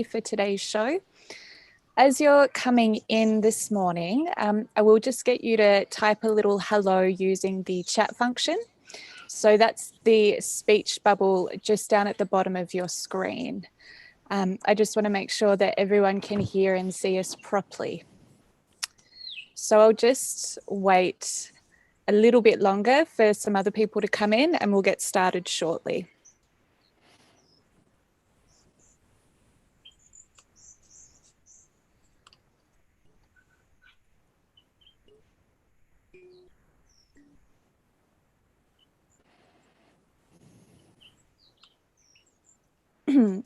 for today's show. As you're coming in this morning, I will just get you to type a little hello using the chat function. So that's the speech bubble just down at the bottom of your screen. I just want to make sure that everyone can hear and see us properly. So I'll just wait a little bit longer for some other people to come in and we'll get started shortly.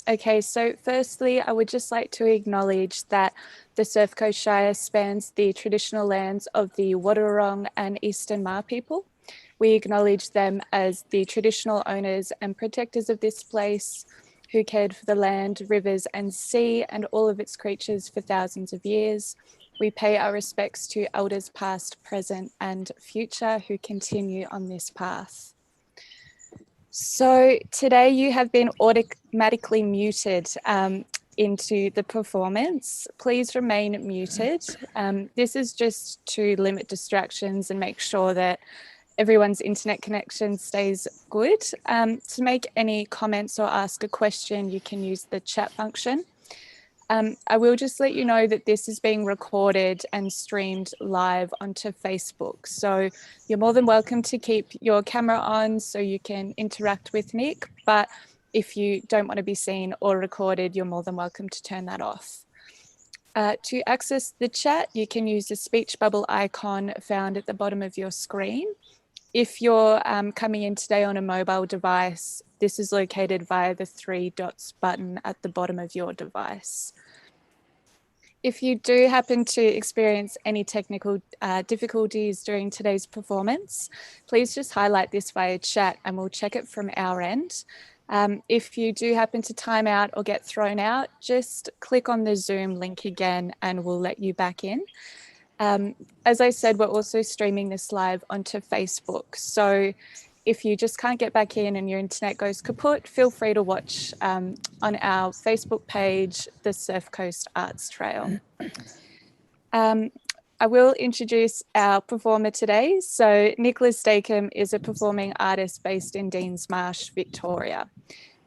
Okay, so firstly, I would just like to acknowledge that the Surf Coast Shire spans the traditional lands of the Wadawurrung and Eastern Maar people. We acknowledge them as the traditional owners and protectors of this place, who cared for the land, rivers and sea and all of its creatures for thousands of years. We pay our respects to elders past, present and future who continue on this path. So today you have been automatically muted into the performance. Please remain muted. This is just to limit distractions and make sure that everyone's internet connection stays good. To make any comments or ask a question, you can use the chat function. I will just let you know that this is being recorded and streamed live onto Facebook. So you're more than welcome to keep your camera on so you can interact with Nic, but if you don't want to be seen or recorded, you're more than welcome to turn that off. To access the chat, you can use the speech bubble icon found at the bottom of your screen. If you're coming in today on a mobile device, this is located via the 3 dots button at the bottom of your device. If you do happen to experience any technical difficulties during today's performance, please just highlight this via chat and we'll check it from our end. If you do happen to time out or get thrown out, just click on the Zoom link again and we'll let you back in. As I said, we're also streaming this live onto Facebook. So if you just can't get back in and your internet goes kaput, feel free to watch on our Facebook page, the Surf Coast Arts Trail. I will introduce our performer today. So Nic Dacomb is a performing artist based in Deans Marsh, Victoria.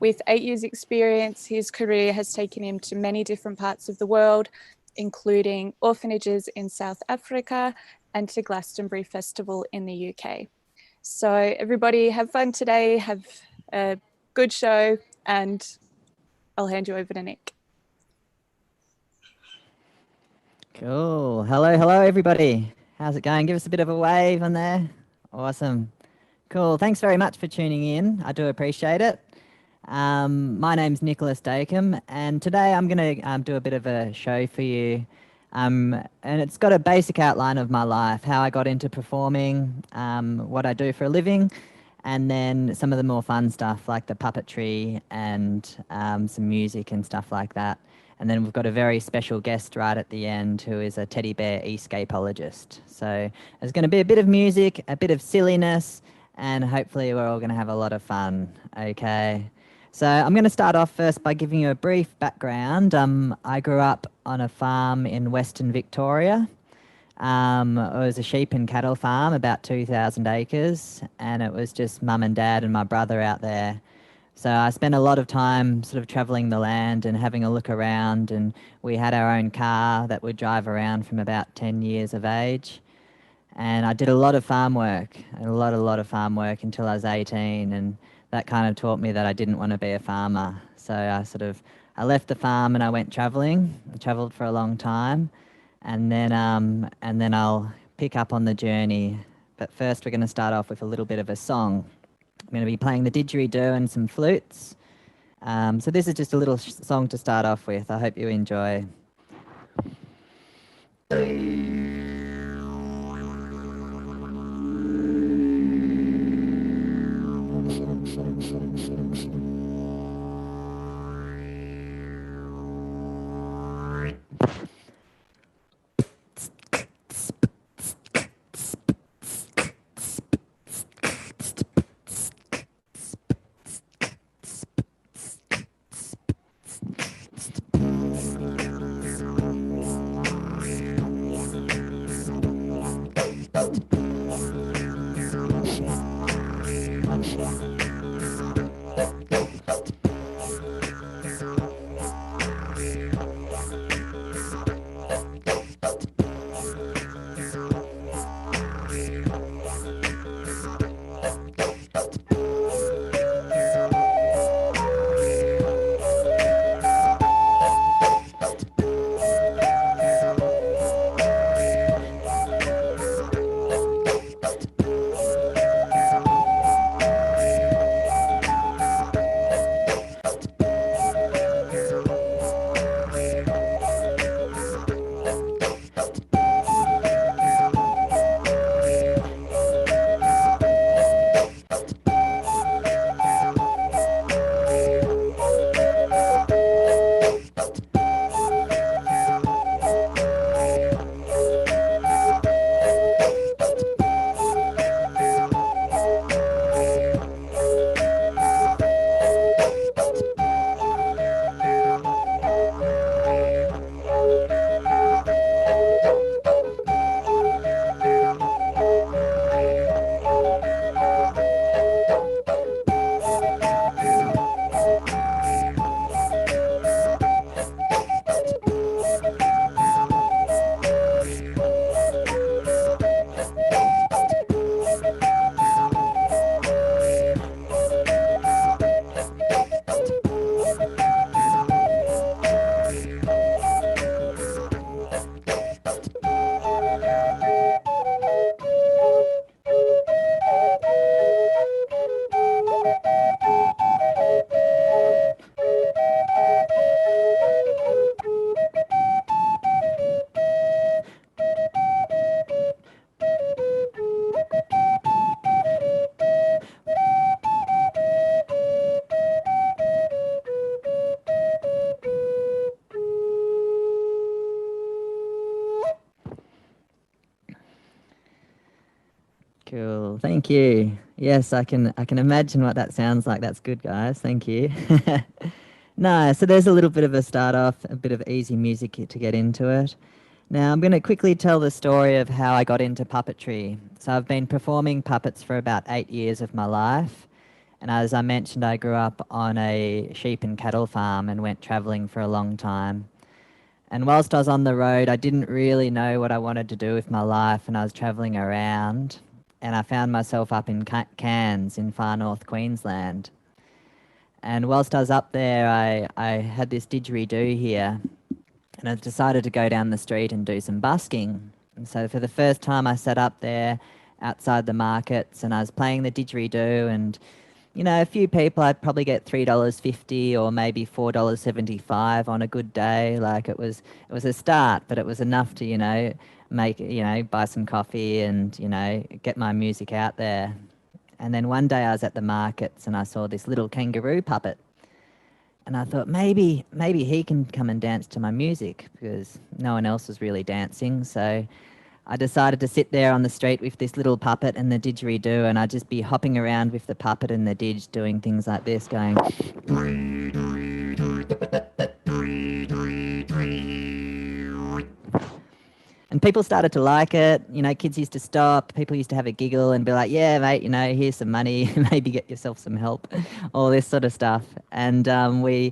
With 8 years experience, his career has taken him to many different parts of the world, including orphanages in South Africa and to Glastonbury Festival in the UK. So everybody have fun today, have a good show, and I'll hand you over to Nic. Cool. Hello, everybody. How's it going? Give us a bit of a wave on there. Awesome. Cool. Thanks very much for tuning in. I do appreciate it. My name's Nic Dacomb, and today I'm going to do a bit of a show for you. And it's got a basic outline of my life, how I got into performing, what I do for a living, and then some of the more fun stuff like the puppetry and some music and stuff like that. And then we've got a very special guest right at the end who is a teddy bear escapologist. So there's going to be a bit of music, a bit of silliness, and hopefully we're all going to have a lot of fun, okay? So I'm going to start off first by giving you a brief background. I grew up on a farm in Western Victoria. It was a sheep and cattle farm, about 2,000 acres, and it was just mum and dad and my brother out there. So I spent a lot of time sort of travelling the land and having a look around, and we had our own car that would drive around from about 10 years of age. And I did a lot of farm work, a lot of farm work until I was 18, and that kind of taught me that I didn't want to be a farmer. So I left the farm and I went travelling. I travelled for a long time, and then I'll pick up on the journey. But first we're going to start off with a little bit of a song. I'm going to be playing the didgeridoo and some flutes. So this is just a little song to start off with. I hope you enjoy. Cool. Thank you. Yes, I can imagine what that sounds like. That's good, guys. Thank you. No, so there's a little bit of a start off, a bit of easy music to get into it. Now I'm going to quickly tell the story of how I got into puppetry. So I've been performing puppets for about 8 years of my life. And as I mentioned, I grew up on a sheep and cattle farm and went travelling for a long time. And whilst I was on the road, I didn't really know what I wanted to do with my life, and I was travelling around, and I found myself up in Cairns in far north Queensland. And whilst I was up there, I had this didgeridoo here, and I decided to go down the street and do some busking. And so for the first time, I sat up there outside the markets, and I was playing the didgeridoo, and you know, a few people, I'd probably get $3.50 or maybe $4.75 on a good day. Like it was a start, but it was enough to, buy some coffee and, get my music out there. And then one day I was at the markets and I saw this little kangaroo puppet. And I thought maybe he can come and dance to my music because no one else was really dancing. So I decided to sit there on the street with this little puppet and the didgeridoo, and I'd just be hopping around with the puppet and the didge doing things like this, going... And people started to like it. You know, kids used to stop. People used to have a giggle and be like, yeah, mate, here's some money. Maybe get yourself some help. All this sort of stuff. And I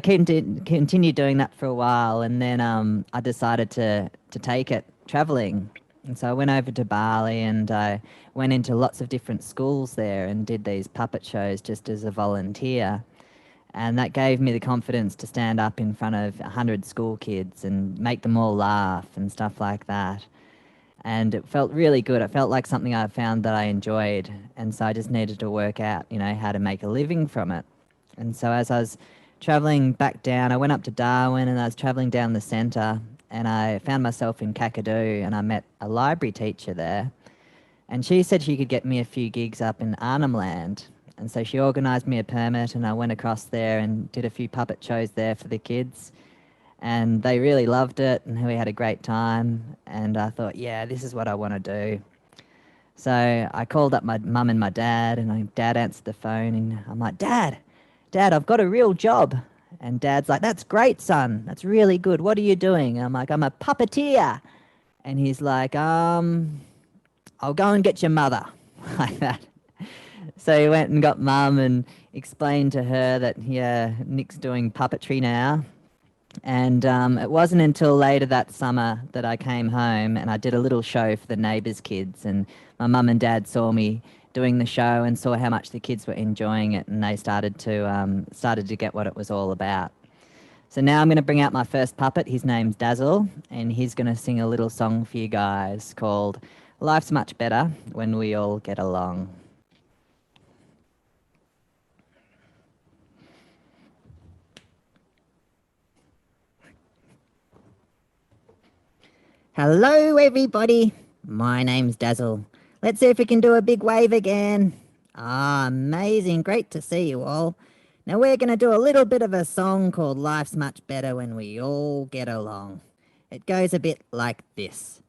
continued doing that for a while. And then I decided to take it traveling. And so I went over to Bali and I went into lots of different schools there and did these puppet shows just as a volunteer. And that gave me the confidence to stand up in front of 100 school kids and make them all laugh and stuff like that. And it felt really good. It felt like something I found that I enjoyed. And so I just needed to work out, how to make a living from it. And so as I was traveling back down, I went up to Darwin and I was traveling down the centre and I found myself in Kakadu and I met a library teacher there. And she said she could get me a few gigs up in Arnhem Land. And so she organised me a permit and I went across there and did a few puppet shows there for the kids. And they really loved it and we had a great time. And I thought, yeah, this is what I want to do. So I called up my mum and my dad and my dad answered the phone and I'm like, Dad, I've got a real job. And Dad's like, that's great, son. That's really good. What are you doing? And I'm like, I'm a puppeteer. And he's like, I'll go and get your mother. Like that. So he went and got Mum and explained to her that, yeah, Nic's doing puppetry now. And it wasn't until later that summer that I came home and I did a little show for the neighbours' kids. And my mum and dad saw me doing the show and saw how much the kids were enjoying it. And they started to get what it was all about. So now I'm going to bring out my first puppet. His name's Dazzle. And he's going to sing a little song for you guys called Life's Much Better When We All Get Along. Hello, everybody. My name's Dazzle. Let's see if we can do a big wave again. Ah, amazing. Great to see you all. Now we're going to do a little bit of a song called Life's Much Better When We All Get Along. It goes a bit like this.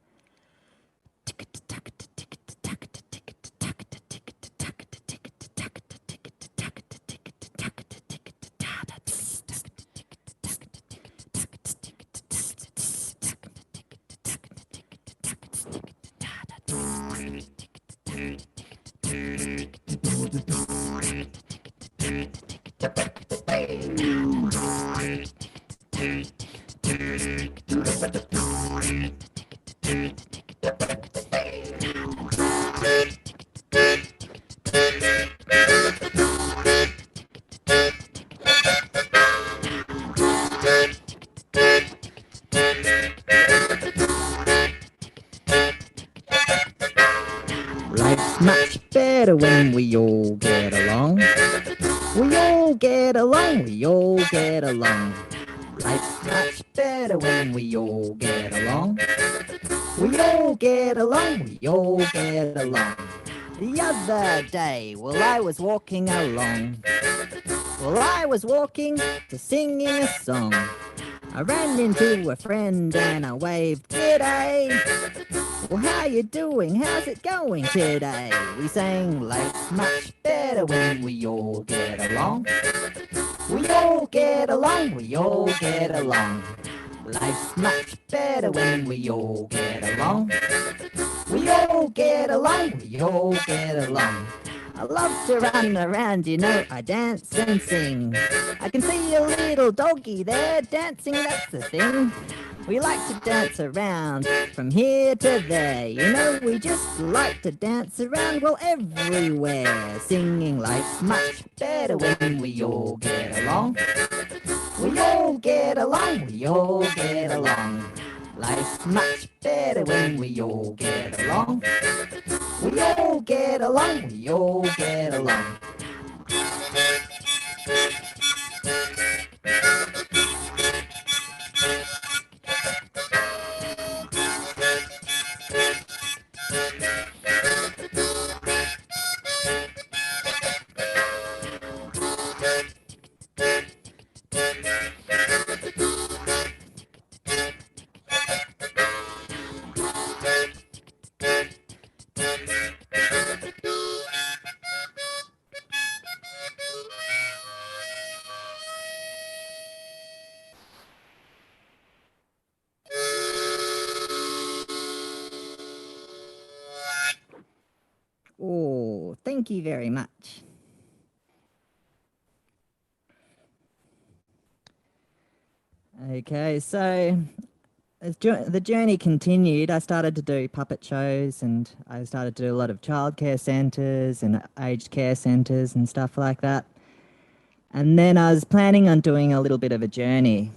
Life's much better when we all get along. We all get along, we all get along. Life's much better when we all get along. We all get along, we all get along. The other day, I was walking along. I was walking to singing a song. I ran into a friend and I waved, g'day. Well, how you doing? How's it going today? We sang life's much better when we all get along. We all get along, we all get along. Life's much better when we all get along. We all get along, we all get along. I love to run around, you know, I dance and sing. I can see a little doggy there dancing, that's the thing. We like to dance around from here to there. You know, we just like to dance around, well, everywhere. Singing life's much better when we all get along. We all get along, we all get along. Life's much better when we all get along. We all get along, we all get along. Oh, thank you very much. Okay, so as the journey continued, I started to do puppet shows and I started to do a lot of childcare centres and aged care centres and stuff like that. And then I was planning on doing a little bit of a journey.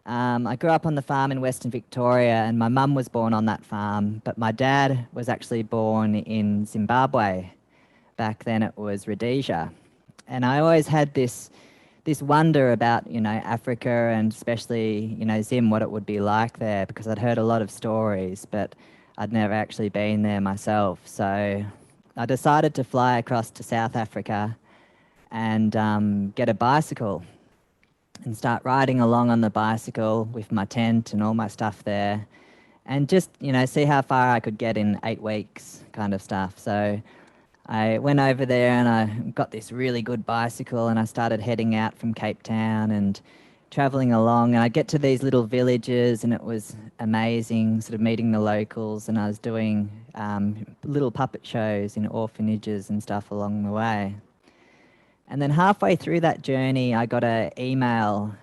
I grew up on the farm in Western Victoria and my mum was born on that farm, but my dad was actually born in Zimbabwe. Back then it was Rhodesia. And I always had this wonder about, you know, Africa and especially, you know, Zim, what it would be like there, because I'd heard a lot of stories, but I'd never actually been there myself. So I decided to fly across to South Africa and get a bicycle and start riding along on the bicycle with my tent and all my stuff there and just, you know, see how far I could get in 8 weeks kind of stuff. So I went over there and I got this really good bicycle and I started heading out from Cape Town and traveling along, and I'd get to these little villages and it was amazing, sort of meeting the locals, and I was doing little puppet shows in orphanages and stuff along the way. And then halfway through that journey, I got an email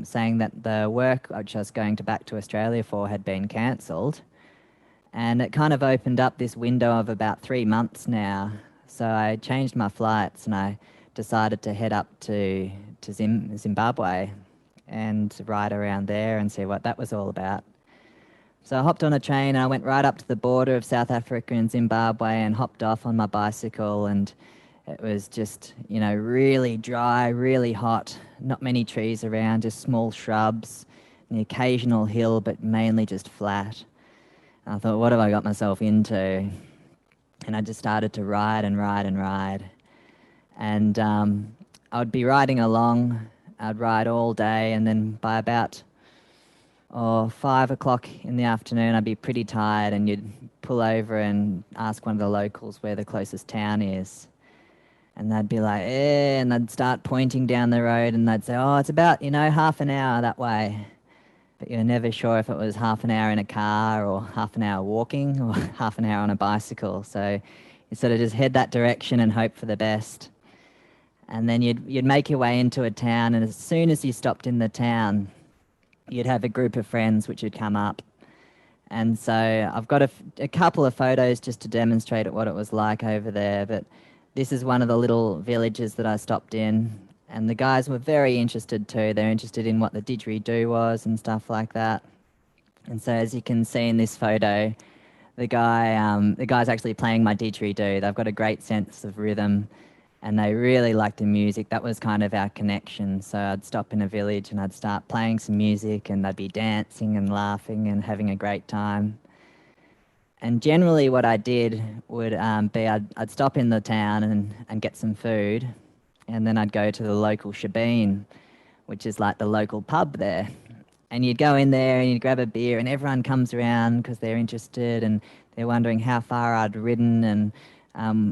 saying that the work which I was going back to Australia for had been cancelled. And it kind of opened up this window of about 3 months now. So I changed my flights and I decided to head up to Zimbabwe and ride around there and see what that was all about. So I hopped on a train and I went right up to the border of South Africa and Zimbabwe and hopped off on my bicycle, and it was just, you know, really dry, really hot, not many trees around, just small shrubs, and the occasional hill, but mainly just flat. And I thought, what have I got myself into? And I just started to ride and ride and ride. And I would be riding along, I'd ride all day, and then by about 5 o'clock in the afternoon, I'd be pretty tired, and you'd pull over and ask one of the locals where the closest town is. And they'd be like, and they'd start pointing down the road and they'd say, oh, it's about, you know, half an hour that way. But you're never sure if it was half an hour in a car or half an hour walking or half an hour on a bicycle. So you sort of just head that direction and hope for the best. And then you'd make your way into a town, and as soon as you stopped in the town, you'd have a group of friends which would come up. And so I've got a couple of photos just to demonstrate what it was like over there, but this is one of the little villages that I stopped in, and the guys were very interested too. They're interested in what the didgeridoo was and stuff like that. And so as you can see in this photo, the guy's actually playing my didgeridoo. They've got a great sense of rhythm and they really liked the music. That was kind of our connection. So I'd stop in a village and I'd start playing some music and they'd be dancing and laughing and having a great time. And generally what I did would be I'd stop in the town and get some food, and then I'd go to the local shebeen, which is like the local pub there. And you'd go in there and you'd grab a beer and everyone comes around because they're interested and they're wondering how far I'd ridden and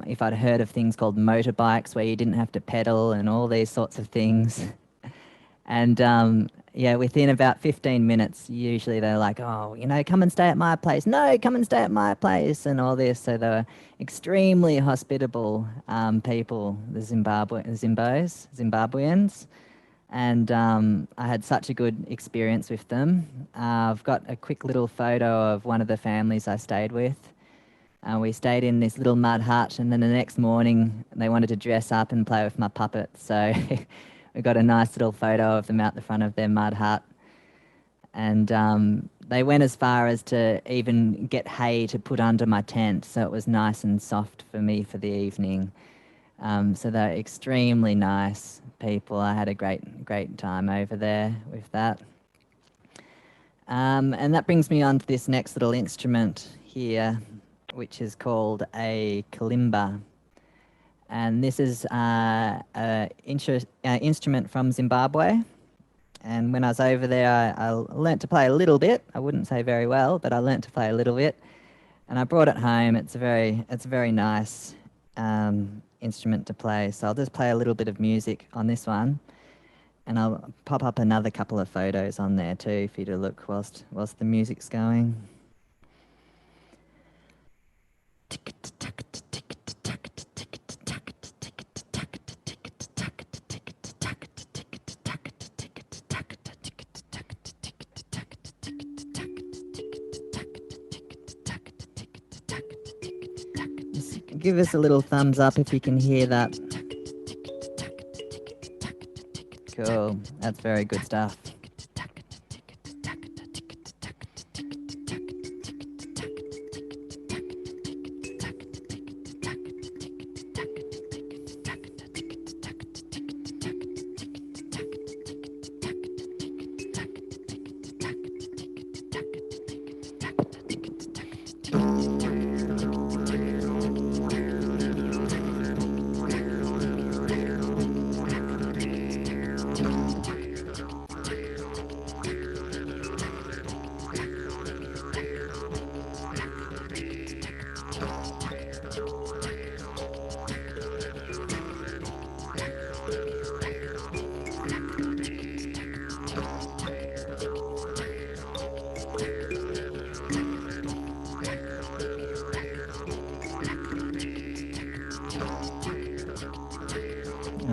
if I'd heard of things called motorbikes where you didn't have to pedal and all these sorts of things. And yeah, within about 15 minutes, usually they're like, oh, you know, come and stay at my place. No, come and stay at my place and all this. So they were extremely hospitable people, the Zimbabweans. And I had such a good experience with them. I've got a quick little photo of one of the families I stayed with. We stayed in this little mud hut, and then the next morning they wanted to dress up and play with my puppets. So we got a nice little photo of them out the front of their mud hut. And they went as far as to even get hay to put under my tent, so it was nice and soft for me for the evening. So they're extremely nice people. I had a great time over there with that. And that brings me on to this next little instrument here, which is called a kalimba. And this is an instrument from Zimbabwe. And when I was over there, I learnt to play a little bit. I wouldn't say very well, but I learnt to play a little bit. And I brought it home. It's a very nice instrument to play. So I'll just play a little bit of music on this one. And I'll pop up another couple of photos on there too for you to look whilst the music's going. Give us a little thumbs up if you can hear that. Cool, that's very good stuff.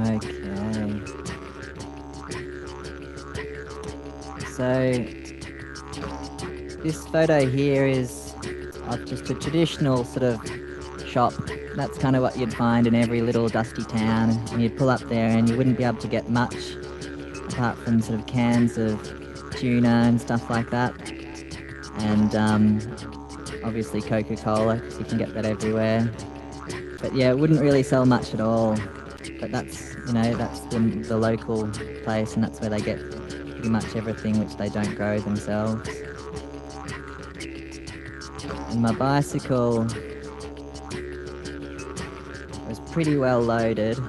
Okay. So this photo here is of just a traditional sort of shop. That's kind of what you'd find in every little dusty town, and you'd pull up there and you wouldn't be able to get much apart from sort of cans of tuna and stuff like that. And obviously Coca-Cola, because you can get that everywhere. But yeah, it wouldn't really sell much at all. But that's, you know, that's the local place, and that's where they get pretty much everything which they don't grow themselves. And my bicycle was pretty well loaded.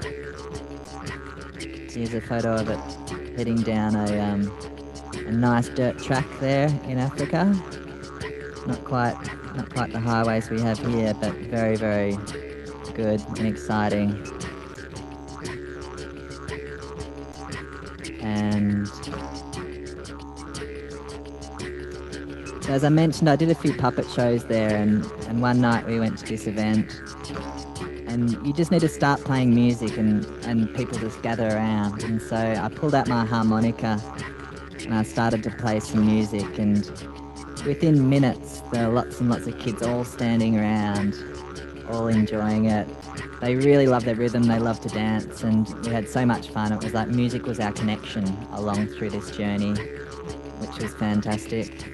Here's a photo of it heading down a nice dirt track there in Africa. Not quite the highways we have here, but very, very good and exciting. And so as I mentioned, I did a few puppet shows there, and one night we went to this event, and you just need to start playing music and people just gather around. And so I pulled out my harmonica and I started to play some music, and within minutes there were lots and lots of kids all standing around, all enjoying it. They really love their rhythm, they love to dance, and we had so much fun. It was like music was our connection along through this journey, which was fantastic.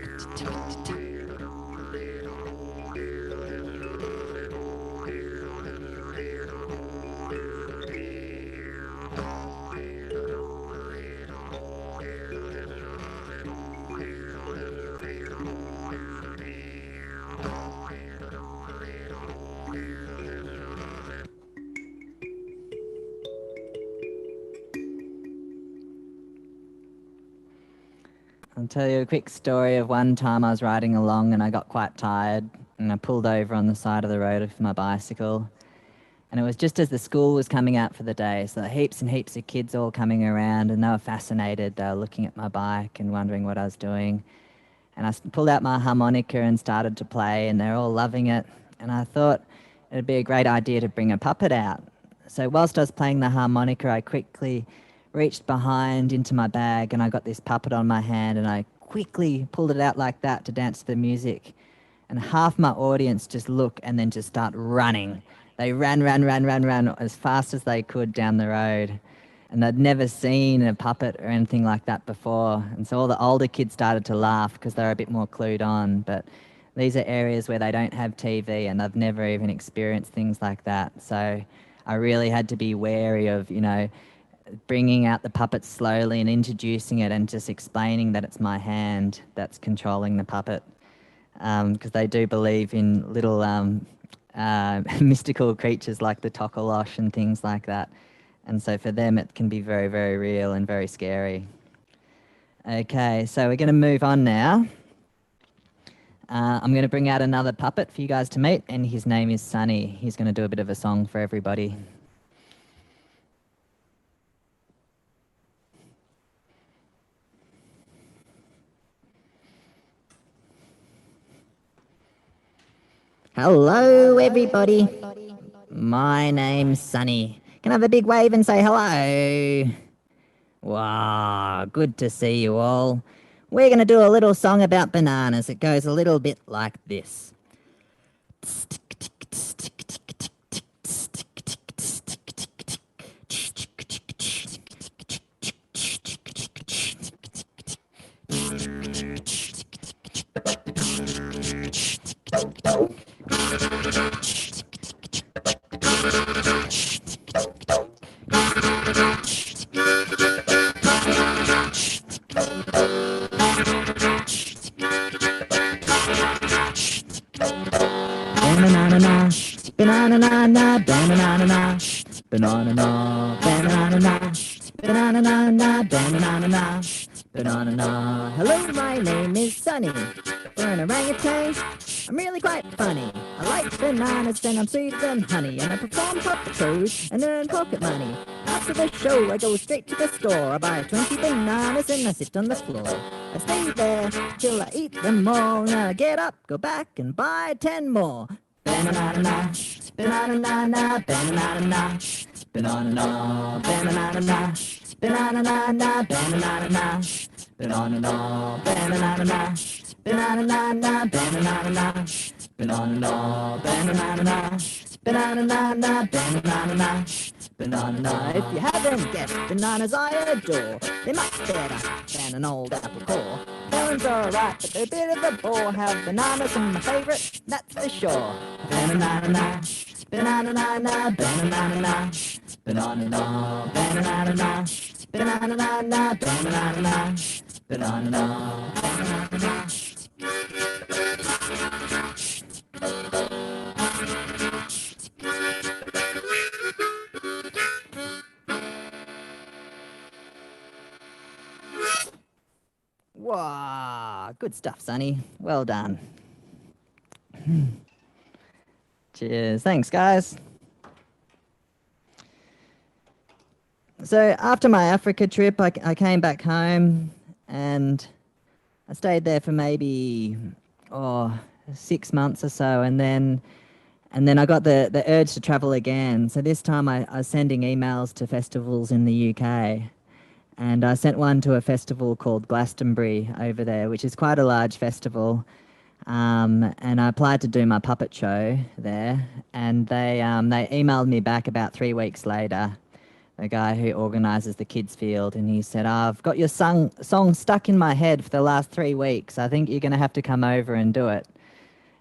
I'll tell you a quick story of one time I was riding along and I got quite tired and I pulled over on the side of the road with my bicycle. And it was just as the school was coming out for the day, so heaps and heaps of kids all coming around and they were fascinated. They were looking at my bike and wondering what I was doing. And I pulled out my harmonica and started to play and they're all loving it. And I thought it'd be a great idea to bring a puppet out. So whilst I was playing the harmonica, I quickly reached behind into my bag and I got this puppet on my hand and I quickly pulled it out like that to dance to the music. And half my audience just look and then just start running. They ran as fast as they could down the road. And they'd never seen a puppet or anything like that before. And so all the older kids started to laugh because they were a bit more clued on. But these are areas where they don't have TV and they've never even experienced things like that. So I really had to be wary of, bringing out the puppet slowly and introducing it and just explaining that it's my hand that's controlling the puppet. Because they do believe in little mystical creatures like the tokolosh and things like that. And so for them, it can be very, very real and very scary. Okay, so we're going to move on now. I'm going to bring out another puppet for you guys to meet, and his name is Sunny. He's going to do a bit of a song for everybody. Hello, everybody. My name's Sunny. Can I have a big wave and say hello? Wow, good to see you all. We're going to do a little song about bananas. It goes a little bit like this. Banana, banana, banana, banana, banana, banana, banana, banana, banana. Hello, my name is Sunny. For an orangutan, I'm really quite funny. I like bananas and I'm sweeter than honey. And I perform puppet shows and earn pocket money. After the show, I go straight to the store. I buy 20 bananas and I sit on the floor. I stay there till I eat them all. Now I get up, go back and buy 10 more. Banana, banana, banana, banana, banana, banana, banana, banana, banana, banana, banana, banana, banana, banana, banana. If you haven't guessed, bananas I adore. They're much better than an old apple core. Melons are alright, but they're a bit of a bore. Have bananas are my favourite, that's for sure. Banana, banana, banana, banana, banana, banana, banana, banana, banana. Wow, good stuff, Sonny. Well done. Cheers. Thanks, guys. So after my Africa trip, I came back home and I stayed there for maybe 6 months or so, and then I got the urge to travel again. So this time I was sending emails to festivals in the UK, and I sent one to a festival called Glastonbury over there, which is quite a large festival. And I applied to do my puppet show there, and they emailed me back about 3 weeks later, the guy who organises the kids field, and he said, I've got your song stuck in my head for the last 3 weeks. I think you're going to have to come over and do it.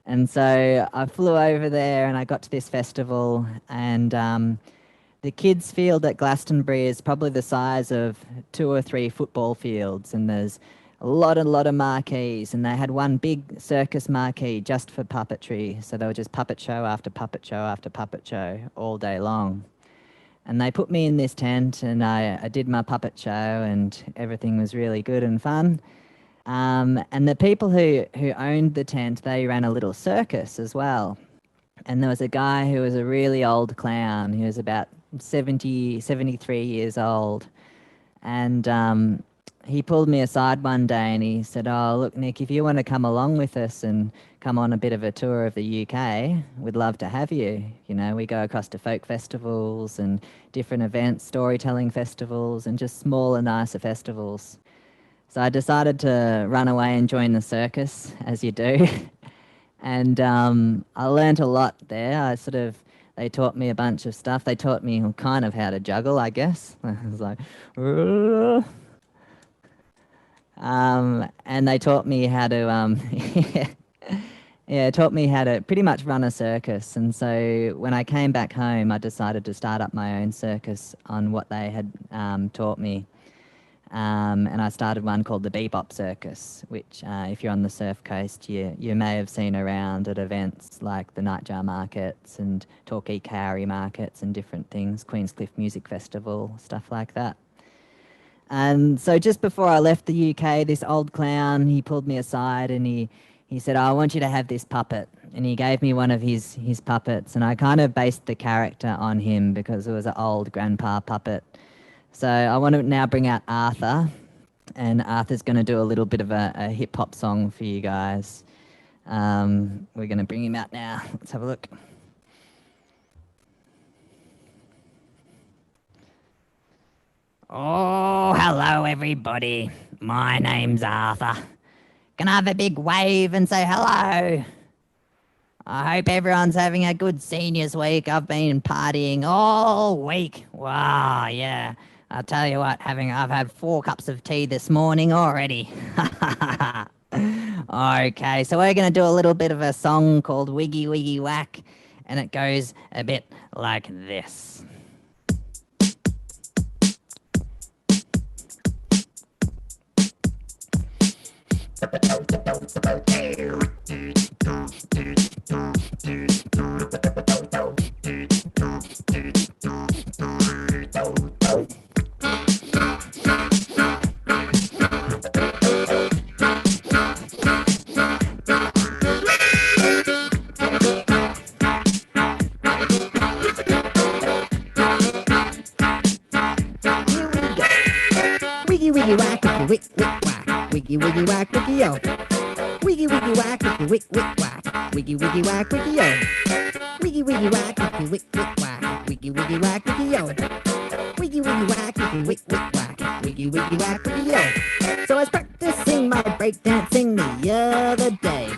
And so I flew over there and I got to this festival, and the kids field at Glastonbury is probably the size of 2 or 3 football fields, and there's a lot of marquees, and they had one big circus marquee just for puppetry. So they were just puppet show after puppet show after puppet show all day long. And they put me in this tent, and I did my puppet show, and everything was really good and fun. And the people who owned the tent, they ran a little circus as well. And there was a guy who was a really old clown. He was about 73 years old. And he pulled me aside one day and he said, "Oh, look, Nick, if you want to come along with us and come on a bit of a tour of the UK, we'd love to have you. You know, we go across to folk festivals and different events, storytelling festivals, and just smaller, nicer festivals." So I decided to run away and join the circus, as you do. And I learnt a lot there. They taught me a bunch of stuff. They taught me kind of how to juggle, I guess. I was like, and they taught me how to, taught me how to pretty much run a circus. And so when I came back home, I decided to start up my own circus on what they had taught me. And I started one called the Bebop Circus, which if you're on the Surf Coast, you may have seen around at events like the Nightjar Markets and Torquay Cowrie Markets and different things, Queenscliff Music Festival, stuff like that. And so just before I left the UK, this old clown, he pulled me aside and he said, "Oh, I want you to have this puppet." And he gave me one of his puppets, and I kind of based the character on him because it was an old grandpa puppet. So I want to now bring out Arthur, and Arthur's going to do a little bit of a hip-hop song for you guys. We're going to bring him out now. Let's have a look. Oh, hello, everybody. My name's Arthur. Can I have a big wave and say hello? I hope everyone's having a good seniors week. I've been partying all week. Wow, yeah. I'll tell you what, I've had 4 cups of tea this morning already. Okay, so we're going to do a little bit of a song called Wiggy Wiggy Whack, and it goes a bit like this. Wiggy wiggy whack, wick wick whack, wiggy wiggy whack, wiggy yo. Wiggy wiggy whack, wick wick whack, wiggy wiggy whack, wiggy yo. Wiggy wiggy whack, wick wick whack, wiggy wiggy whack, wiggy yo. Wiggy wiggy whack, wick wick whack, wiggy wiggy whack, wiggy yo. So I was practicing my breakdancing the other day.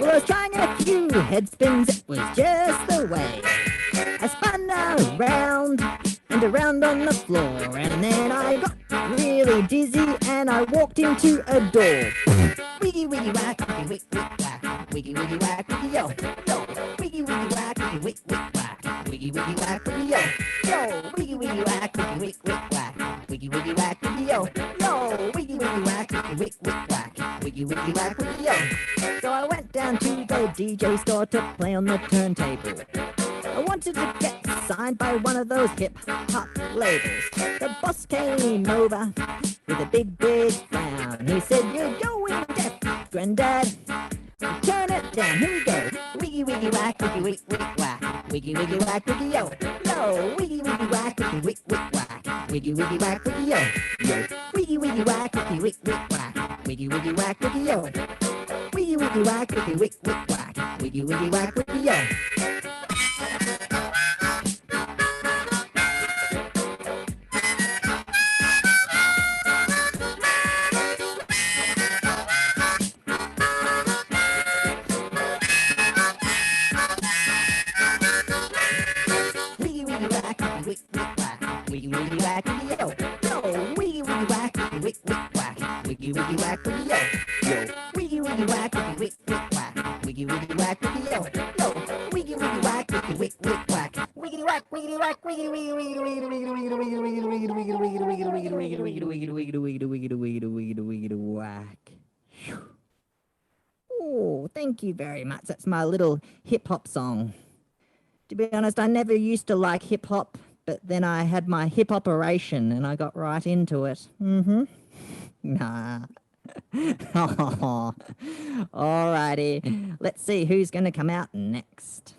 Well, I was trying a few head spins, it was just the way. I spun around and around on the floor, and then I got really dizzy and I walked into a door. Wiggy wiggy whack, wiggy wick wick whack, wiggy wiggy whack, wiggy yo. Yo, wiggy wiggy whack, wiggy wick wick whack, wiggy wiggy whack, wiggy yo. Yo, wiggy wiggy whack, wiggy wick wick whack, wiggy wiggy whack, wiggy yo. Yo, wiggy wiggy whack, wiggy wick wick whack, wiggy wiggy whack, wiggy yo. So I went down to the DJ store to play on the turntable. I wanted to get signed by one of those hip-hop labels. The boss came over with a big, big frown. He said, "You're going deaf, Granddad. Turn it down, here we go. Wiggy, wiggy, whack, wiggy, wick, wick, whack. Wiggy, wiggy, whack, wiggy, yo. Yo, wiggy, wiggy, whack, wiggy, wick, wick, whack. Wiggy, wiggy, whack, wiggy, yo. Yo, wiggy, wiggy, whack, wiggy, wick, wick, whack. Wiggy, wiggy, whack, wiggy, yo. Wiggy, wiggy, whack, wiggy, wick, wick, whack. Wiggy, wiggy, whack, wiggy, yo." Wiggy wiggy whack, wiggy yo. Yo, wiggy wiggy whack, wiggy wick wick whack. Wiggy wiggy whack, wiggy yo. Yo, wiggy wiggy whack, wiggy wick wick whack. Wiggy wiggy whack, wiggy yo. Yo, wiggy wiggy whack, wiggy wick wick whack. Wiggity whack, wiggity whack, wiggity wiggity wiggity wiggity wiggity wiggity wiggity wiggity wiggity wiggity wiggity wiggity wiggity whack. Oh, thank you very much. That's my little hip hop song. To be honest, I never used to like hip hop. But then I had my hip operation and I got right into it. Nah. Alrighty. Let's see who's going to come out next.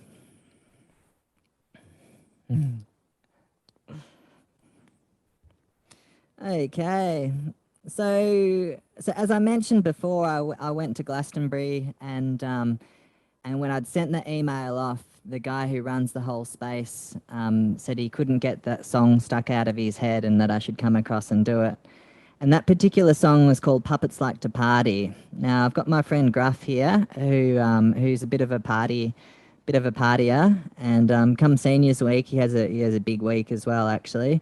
Okay. So as I mentioned before, I went to Glastonbury, and when I'd sent the email off, the guy who runs the whole space said he couldn't get that song stuck out of his head and that I should come across and do it. And that particular song was called "Puppets Like to Party." Now I've got my friend Gruff here, who's a bit of a partier, and come Seniors Week, he has a big week as well, actually.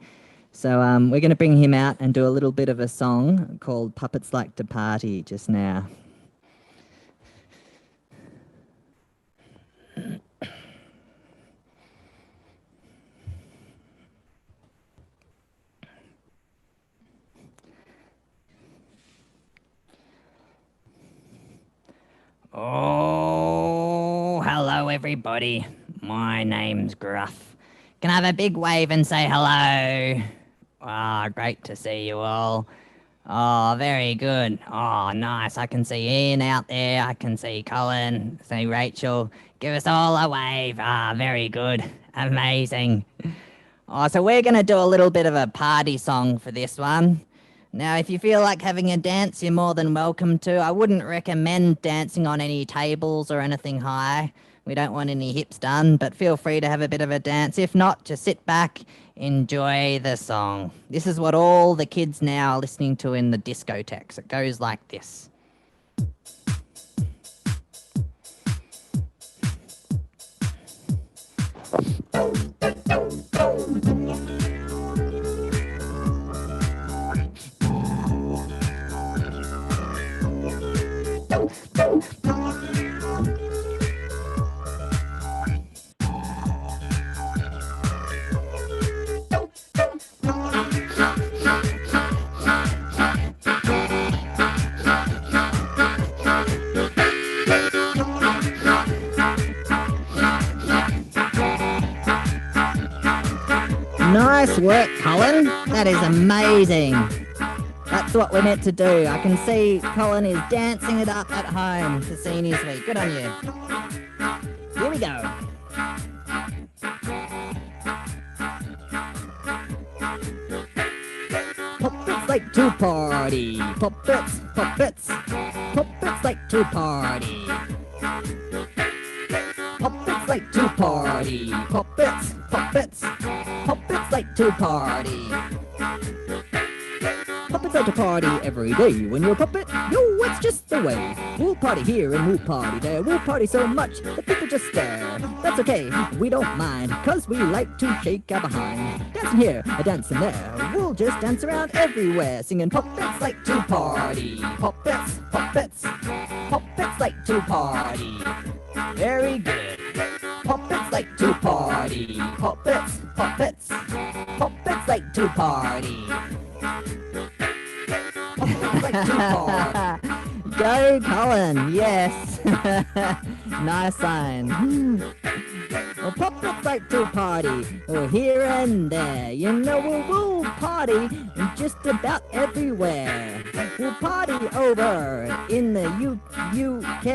So we're going to bring him out and do a little bit of a song called "Puppets Like to Party" just now. Oh, hello everybody. My name's Gruff. Can I have a big wave and say hello? Ah, great to see you all. Oh, very good. Oh, nice. I can see Ian out there. I can see Colin, see Rachel. Give us all a wave. Ah, very good. Amazing. Oh, so we're going to do a little bit of a party song for this one. Now, if you feel like having a dance, you're more than welcome to. I wouldn't recommend dancing on any tables or anything high. We don't want any hips done, but feel free to have a bit of a dance. If not, just sit back, enjoy the song. This is what all the kids now are listening to in the discotheques. It goes like this. Nice work, Colin. That is amazing. That's what we're meant to do. I can see Colin is dancing it up at home for Seniors Week. Good on you. Here we go. Puppets like to party. Puppets, puppets. Puppets like to party. Puppets like to party. Puppets, puppets. Puppets like to party. Puppets like to party every day. When you're a puppet, yo, it's just the way. We'll party here and we'll party there. We'll party so much that people just stare. That's okay, we don't mind, cause we like to shake our behind. Dancing here, a dancing there. We'll just dance around everywhere, singing puppets like to party. Puppets, puppets. Puppets like to party. Very good. Puppets like to party. Puppets, puppets. Puppets like to party. Puppets like to party. Go, Colin. Yes. Nice sign. Well, puppets like to party. Oh, here and there. You know, we'll party just about everywhere. We'll party over in the UK.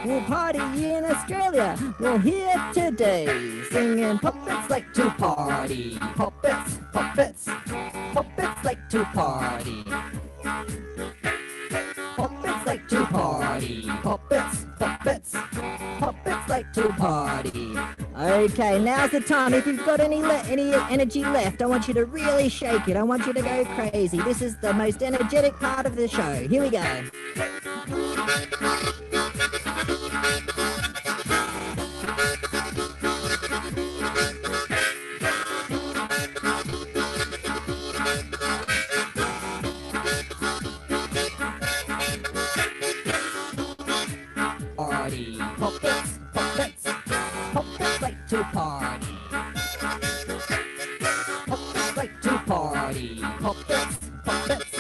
We'll party in Australia. We're here today singing puppets like to party. Puppets, puppets. Puppets like to party. Puppets like to party. Puppets, puppets. Puppets like to party. Okay, now's the time. If you've got any energy left, I want you to really shake it. I want you to go crazy. This is the most energetic part of the show. Here we go. Party. Puppets, puppets. Puppets like to party. Puppets like to party. Puppets, puppets.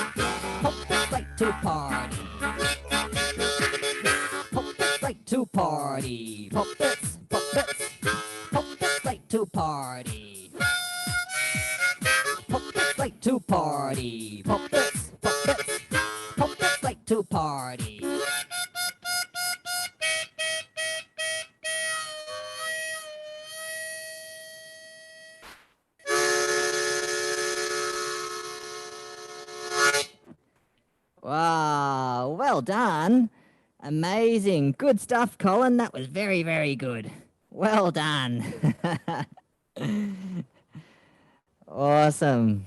Puppets like to party. Puppets like to party. Puppets, puppets. Puppets like to party. Puppets like to party. Puppets, puppets. Puppets like to party. Wow, well done. Amazing. Good stuff, Colin. That was very, very good. Well done. Awesome.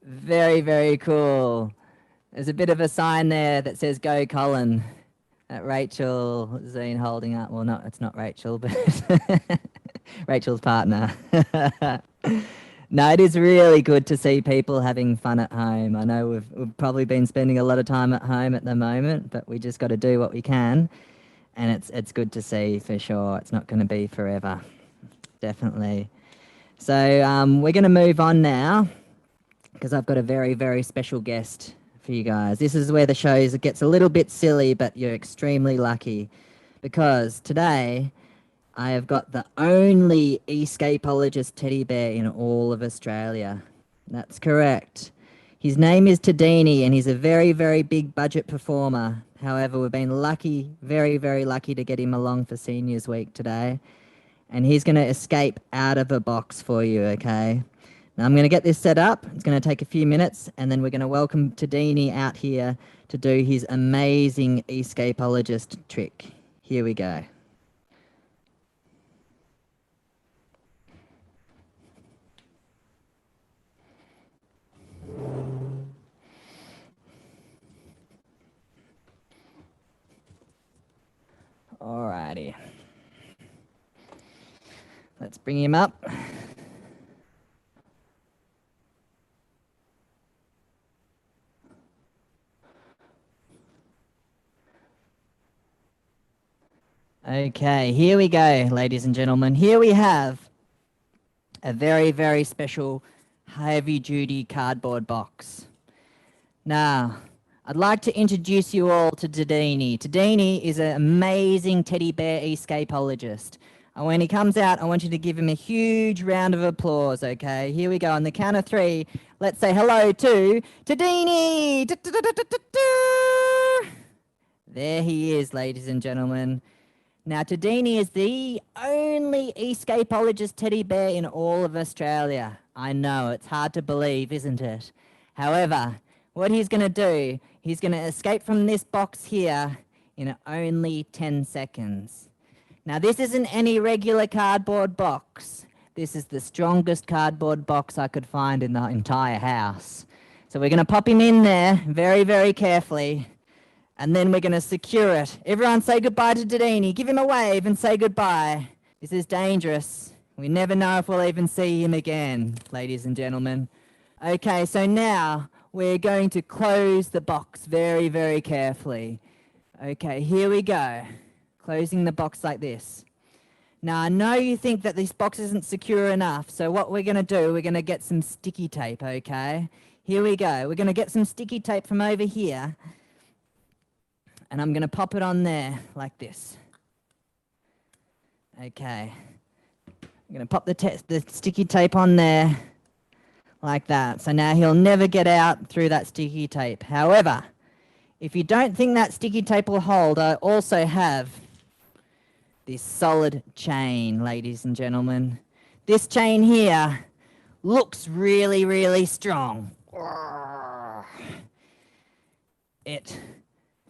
Very, very cool. There's a bit of a sign there that says "Go Colin." That Rachel Zine holding up. Well, no, it's not Rachel, but Rachel's partner. No, it is really good to see people having fun at home. I know we've probably been spending a lot of time at home at the moment, but we just got to do what we can, and it's good to see for sure. It's not going to be forever, definitely. So we're going to move on now because I've got a very, very special guest for you guys. This is where the show gets a little bit silly, but you're extremely lucky because today I have got the only escapologist teddy bear in all of Australia. That's correct. His name is Tadini, and he's a very, very big budget performer. However, we've been lucky, very, very lucky to get him along for Seniors Week today. And he's going to escape out of a box for you, okay? Now, I'm going to get this set up. It's going to take a few minutes, and then we're going to welcome Tadini out here to do his amazing escapologist trick. Here we go. Alrighty. Let's bring him up. Okay, here we go, ladies and gentlemen. Here we have a very, very special heavy-duty cardboard box. Now, I'd like to introduce you all to Tadini. Tadini is an amazing teddy bear escapologist. And when he comes out, I want you to give him a huge round of applause, okay? Here we go. On the count of three, let's say hello to Tadini! There he is, ladies and gentlemen. Now, Tadini is the only escapologist teddy bear in all of Australia. I know, it's hard to believe, isn't it? However, what he's going to do, he's going to escape from this box here in only 10 seconds. Now, this isn't any regular cardboard box. This is the strongest cardboard box I could find in the entire house. So we're going to pop him in there very, very carefully. And then we're going to secure it. Everyone say goodbye to Tadini. Give him a wave and say goodbye. This is dangerous. We never know if we'll even see him again, ladies and gentlemen. Okay, so now we're going to close the box very, very carefully. Okay, here we go. Closing the box like this. Now, I know you think that this box isn't secure enough, so what we're going to do, we're going to get some sticky tape, okay? Here we go. We're going to get some sticky tape from over here. And I'm going to pop it on there like this. Okay. I'm going to pop the sticky tape on there like that. So now he'll never get out through that sticky tape. However, if you don't think that sticky tape will hold, I also have this solid chain, ladies and gentlemen. This chain here looks really, really strong. It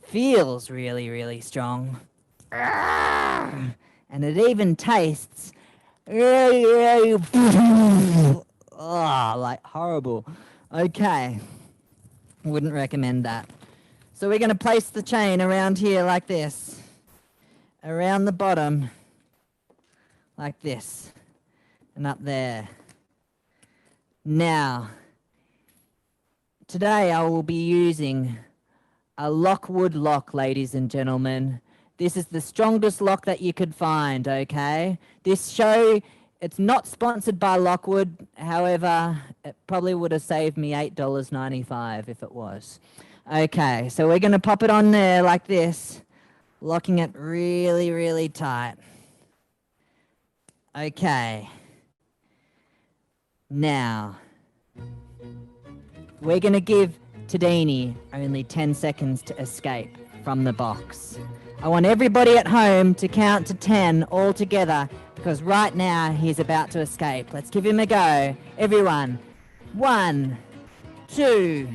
feels really, really strong. And it even tastes like horrible. Okay. Wouldn't recommend that. So we're going to place the chain around here like this. Around the bottom. Like this. And up there. Now, today I will be using a Lockwood lock, ladies and gentlemen. This is the strongest lock that you could find, okay? This show, it's not sponsored by Lockwood. However, it probably would have saved me $8.95 if it was. Okay, so we're going to pop it on there like this, locking it really, really tight. Okay. Now, we're going to give Tadini, only 10 seconds to escape from the box. I want everybody at home to count to 10 all together, because right now he's about to escape. Let's give him a go. Everyone. 1, 2,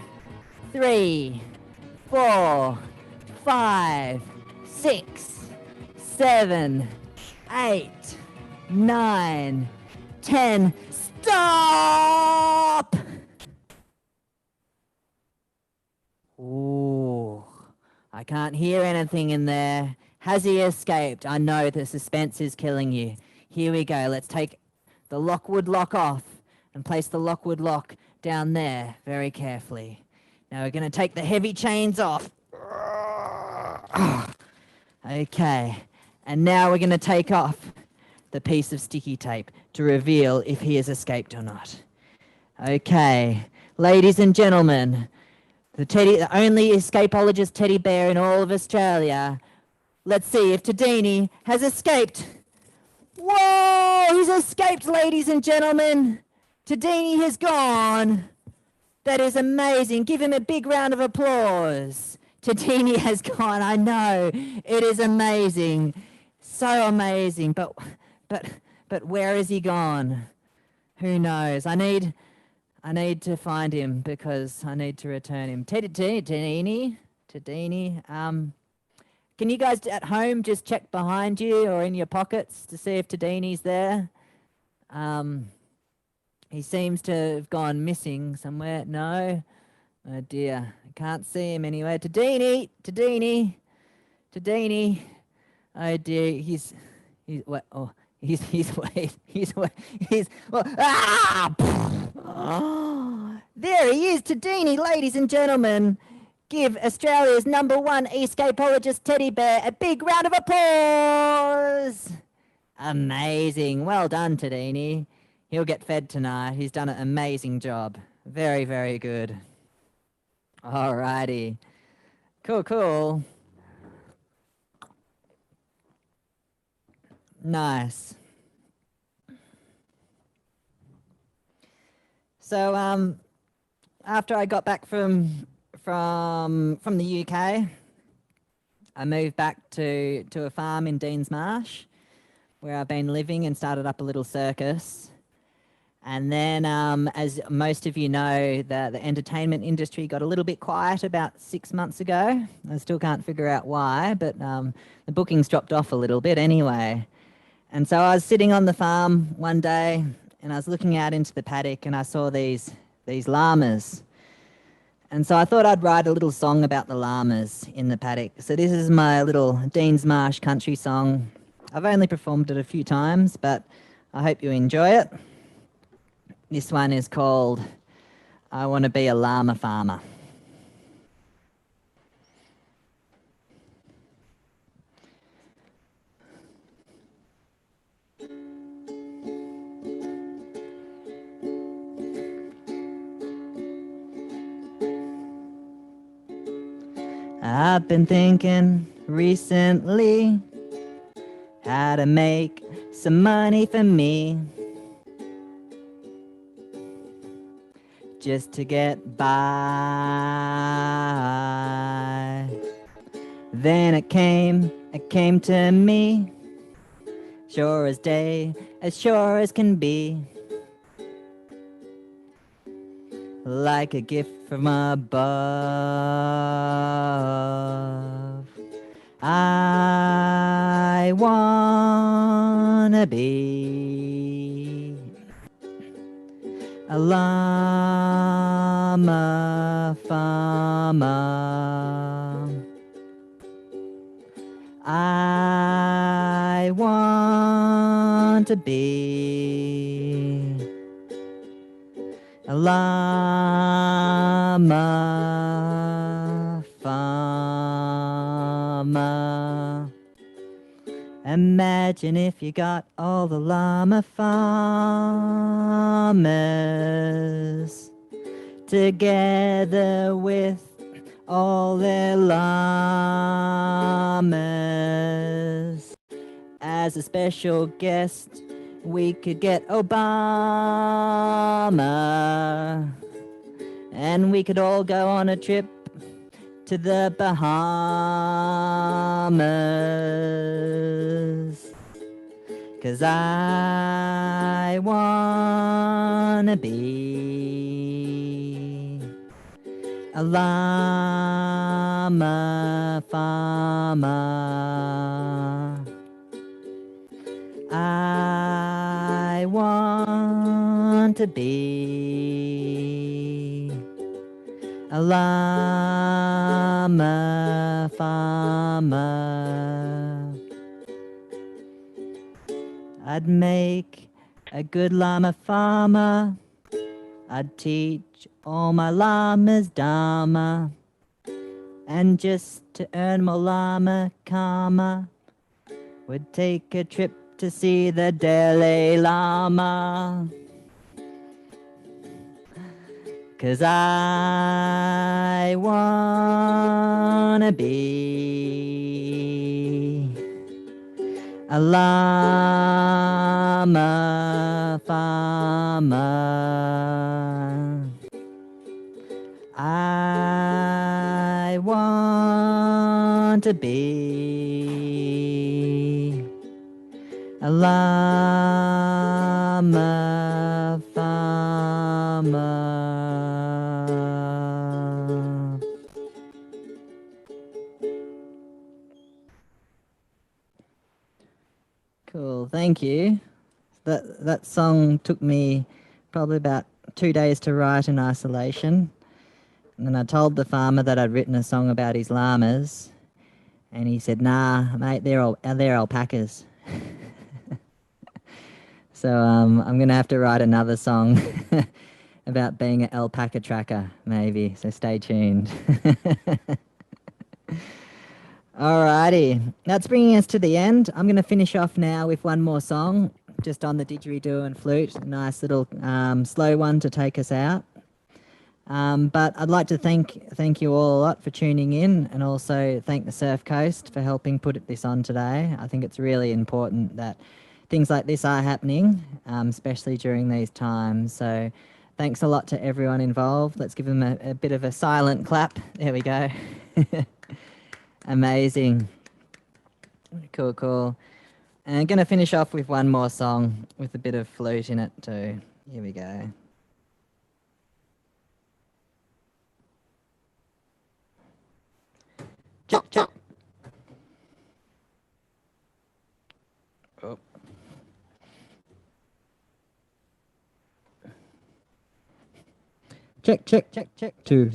3, 4, 5, 6, 7, 8, 9, 10. Stop! Ooh, I can't hear anything in there. Has he escaped? I know the suspense is killing you. Here we go. Let's take the Lockwood lock off and place the Lockwood lock down there very carefully. Now we're going to take the heavy chains off. Okay, and now we're going to take off the piece of sticky tape to reveal if he has escaped or not. Okay, ladies and gentlemen, the only escapologist teddy bear in all of Australia. Let's see if Tadini has escaped. Whoa, he's escaped, ladies and gentlemen. Tadini has gone. That is amazing. Give him a big round of applause. Tadini has gone. I know. It is amazing. So amazing. But where has he gone? Who knows? I need to find him because I need to return him. Tadini. Can you guys at home just check behind you or in your pockets to see if Tadini's there? He seems to have gone missing somewhere. No? Oh dear. I can't see him anywhere. Tadini. Oh dear. He's what? Oh, he's well, there he is, Tadini, ladies and gentlemen. Give Australia's #1 escapologist teddy bear a big round of applause. Amazing. Well done, Tadini. He'll get fed tonight. He's done an amazing job. Very, very good. Alrighty. Cool. Nice. So after I got back from the UK, I moved back to a farm in Deans Marsh, where I've been living, and started up a little circus. And then, as most of you know, the entertainment industry got a little bit quiet about 6 months ago. I still can't figure out why, but the bookings dropped off a little bit anyway. And so I was sitting on the farm one day, and I was looking out into the paddock, and I saw these llamas. And so I thought I'd write a little song about the llamas in the paddock. So this is my little Deans Marsh country song. I've only performed it a few times, but I hope you enjoy it. This one is called I Want to Be a Llama Farmer. I've been thinking recently how to make some money for me, just to get by. Then it came to me, sure as day, as sure as can be, like a gift from above. I wanna be a llama farmer. I want to be a llama farmer. Imagine if you got all the llama farmers together with all their llamas. As a special guest, we could get Obama. and we could all go on a trip to the Bahamas. 'Cause I wanna be a llama farmer. I want to be a llama farmer. I'd make a good llama farmer. I'd teach all my llamas Dharma. And just to earn more llama karma, would take a trip to see the Dalai Lama. 'Cause I wanna be a llama farmer. I want to be a llama farmer. Cool, thank you. That song took me probably about 2 days to write in isolation. And then I told the farmer that I'd written a song about his llamas, and he said, "Nah, mate, they're alpacas." So I'm gonna have to write another song about being an alpaca tracker, maybe. So stay tuned. Alrighty, that's bringing us to the end. I'm gonna finish off now with one more song, just on the didgeridoo and flute. A nice little slow one to take us out. But I'd like to thank you all a lot for tuning in, and also thank the Surf Coast for helping put this on today. I think it's really important that things like this are happening, especially during these times. So thanks a lot to everyone involved. Let's give them a bit of a silent clap. There we go. Amazing. Cool, cool. And I'm going to finish off with one more song with a bit of flute in it too. Here we go. Check, check. Oh. Check, check, check, check. Two.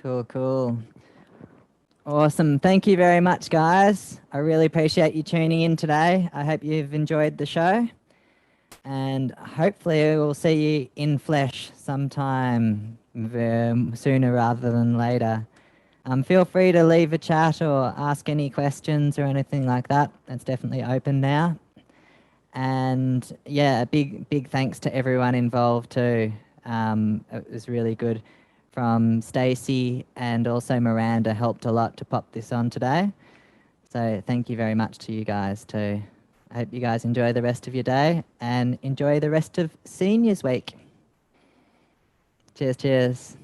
Cool, cool. Awesome. Thank you very much, guys. I really appreciate you tuning in today. I hope you've enjoyed the show. And hopefully we'll see you in flesh sometime sooner rather than later. Feel free to leave a chat or ask any questions or anything like that. It's definitely open now. And yeah, a big thanks to everyone involved too. It was really good. From Stacey and also Miranda helped a lot to pop this on today. So thank you very much to you guys too. I hope you guys enjoy the rest of your day and enjoy the rest of Seniors Week. Cheers, cheers.